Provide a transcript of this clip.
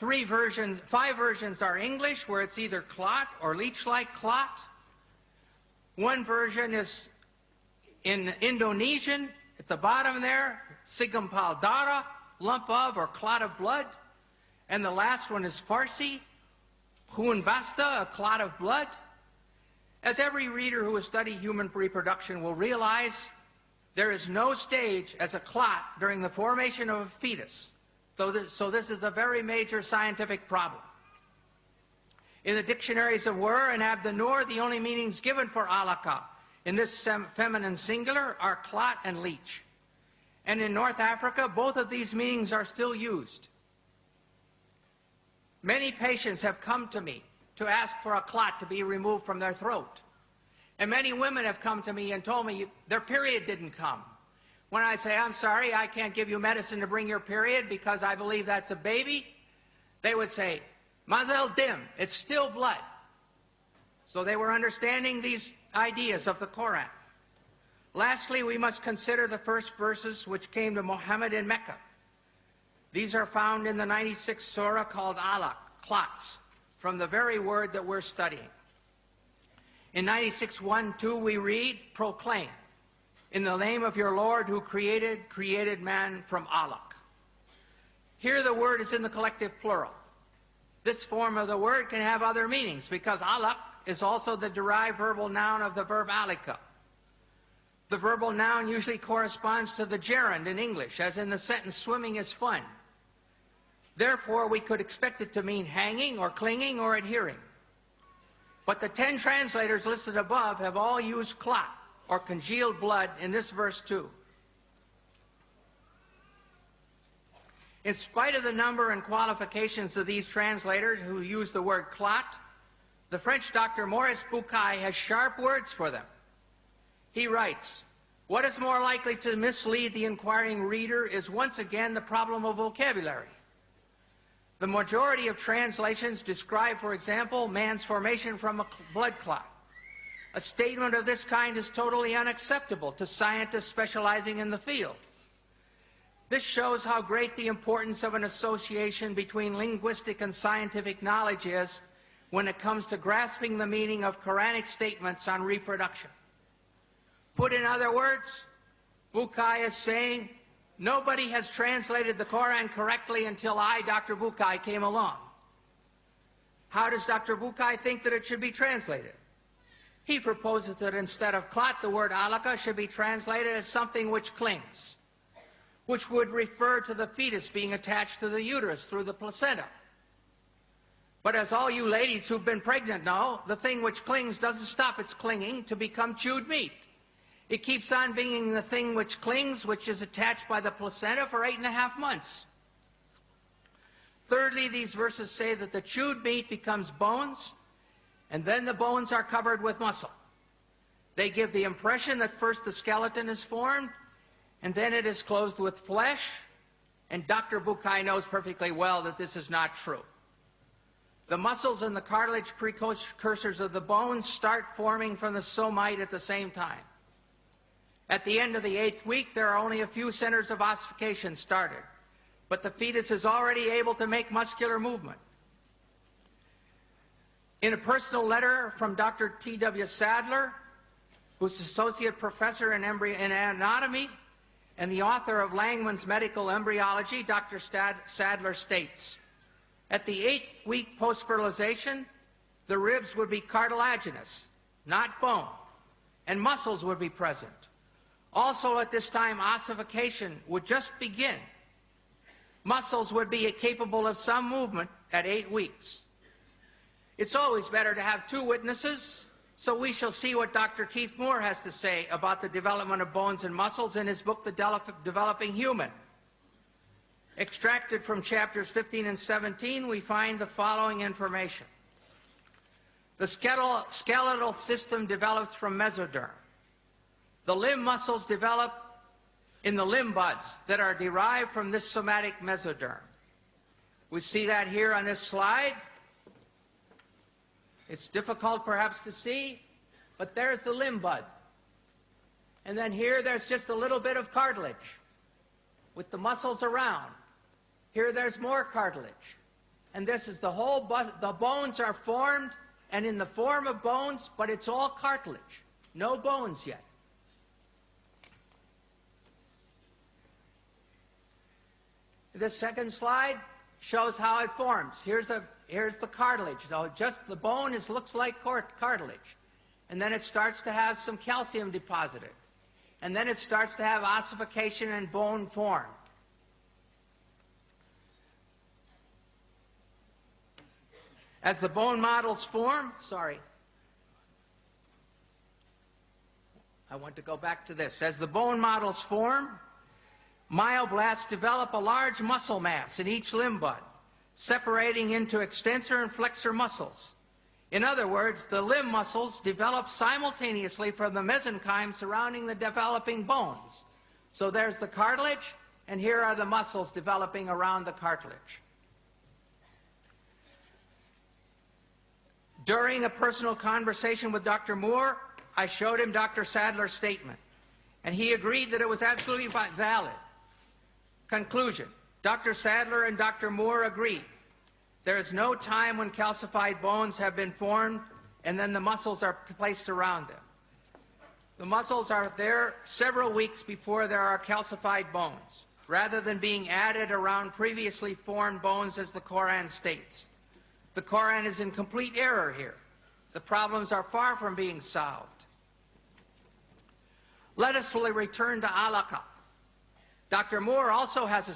Five versions are English, where it's either clot or leech-like clot. One version is in Indonesian, at the bottom there, Segumpal Darah, lump of or clot of blood. And the last one is Farsi, Khun Basta, a clot of blood. As every reader who has studied human reproduction will realize, there is no stage as a clot during the formation of a fetus. So this is a very major scientific problem. In the dictionaries of Wer and Abd Nur, the only meanings given for alaka in this feminine singular are clot and leech. And in North Africa, both of these meanings are still used. Many patients have come to me to ask for a clot to be removed from their throat. And many women have come to me and told me their period didn't come. When I say, I'm sorry, I can't give you medicine to bring your period because I believe that's a baby, they would say, Mazel dim, it's still blood. So they were understanding these ideas of the Quran. Lastly, we must consider the first verses which came to Muhammad in Mecca. These are found in the 96th surah called Alaq, clots, from the very word that we're studying. In 96:1-2 we read, proclaim, in the name of your Lord who created man from alaq. Here the word is in the collective plural. This form of the word can have other meanings because alaq is also the derived verbal noun of the verb alika. The verbal noun usually corresponds to the gerund in English, as in the sentence, swimming is fun. Therefore, we could expect it to mean hanging or clinging or adhering. But the 10 translators listed above have all used clot, or congealed blood, in this verse too. In spite of the number and qualifications of these translators who use the word clot, the French doctor Maurice Bucaille has sharp words for them. He writes, what is more likely to mislead the inquiring reader is once again the problem of vocabulary. The majority of translations describe, for example, man's formation from a blood clot. A statement of this kind is totally unacceptable to scientists specializing in the field. This shows how great the importance of an association between linguistic and scientific knowledge is when it comes to grasping the meaning of Quranic statements on reproduction. Put in other words, Bucaille is saying, nobody has translated the Quran correctly until I, Dr. Bucaille, came along. How does Dr. Bucaille think that it should be translated? He proposes that instead of clot, the word alaka should be translated as something which clings, which would refer to the fetus being attached to the uterus through the placenta. But as all you ladies who've been pregnant know, the thing which clings doesn't stop its clinging to become chewed meat. It keeps on being the thing which clings, which is attached by the placenta for 8.5 months. Thirdly, these verses say that the chewed meat becomes bones, and then the bones are covered with muscle. They give the impression that first the skeleton is formed, and then it is clothed with flesh, and Dr. Bucaille knows perfectly well that this is not true. The muscles and the cartilage precursors of the bones start forming from the somite at the same time. At the end of the 8th week, there are only a few centers of ossification started, but the fetus is already able to make muscular movement. In a personal letter from Dr. T.W. Sadler, who's associate professor in anatomy and the author of Langman's Medical Embryology, Dr. Sadler states, at the 8th week post-fertilization, the ribs would be cartilaginous, not bone, and muscles would be present. Also at this time, ossification would just begin. Muscles would be capable of some movement at 8 weeks. It's always better to have 2 witnesses, so we shall see what Dr. Keith Moore has to say about the development of bones and muscles in his book, The Developing Human. Extracted from chapters 15 and 17, we find the following information. The skeletal system develops from mesoderm. The limb muscles develop in the limb buds that are derived from this somatic mesoderm. We see that here on this slide. It's difficult perhaps to see, but there's the limb bud. And then here there's just a little bit of cartilage with the muscles around. Here there's more cartilage. And this is the whole, the bones are formed and in the form of bones, but it's all cartilage. No bones yet. This second slide shows how it forms. Here's the cartilage. Now, just the bone looks like cartilage. And then it starts to have some calcium deposited. And then it starts to have ossification and bone formed. As the bone models form, I want to go back to this. As the bone models form, myoblasts develop a large muscle mass in each limb bud, separating into extensor and flexor muscles. In other words, the limb muscles develop simultaneously from the mesenchyme surrounding the developing bones. So there's the cartilage, and here are the muscles developing around the cartilage. During a personal conversation with Dr. Moore, I showed him Dr. Sadler's statement, and he agreed that it was absolutely valid. Conclusion: Dr. Sadler and Dr. Moore agreed. There is no time when calcified bones have been formed and then the muscles are placed around them. The muscles are there several weeks before there are calcified bones, rather than being added around previously formed bones as the Koran states. The Koran is in complete error here. The problems are far from being solved. Let us return to alaqa. Dr. Moore also has a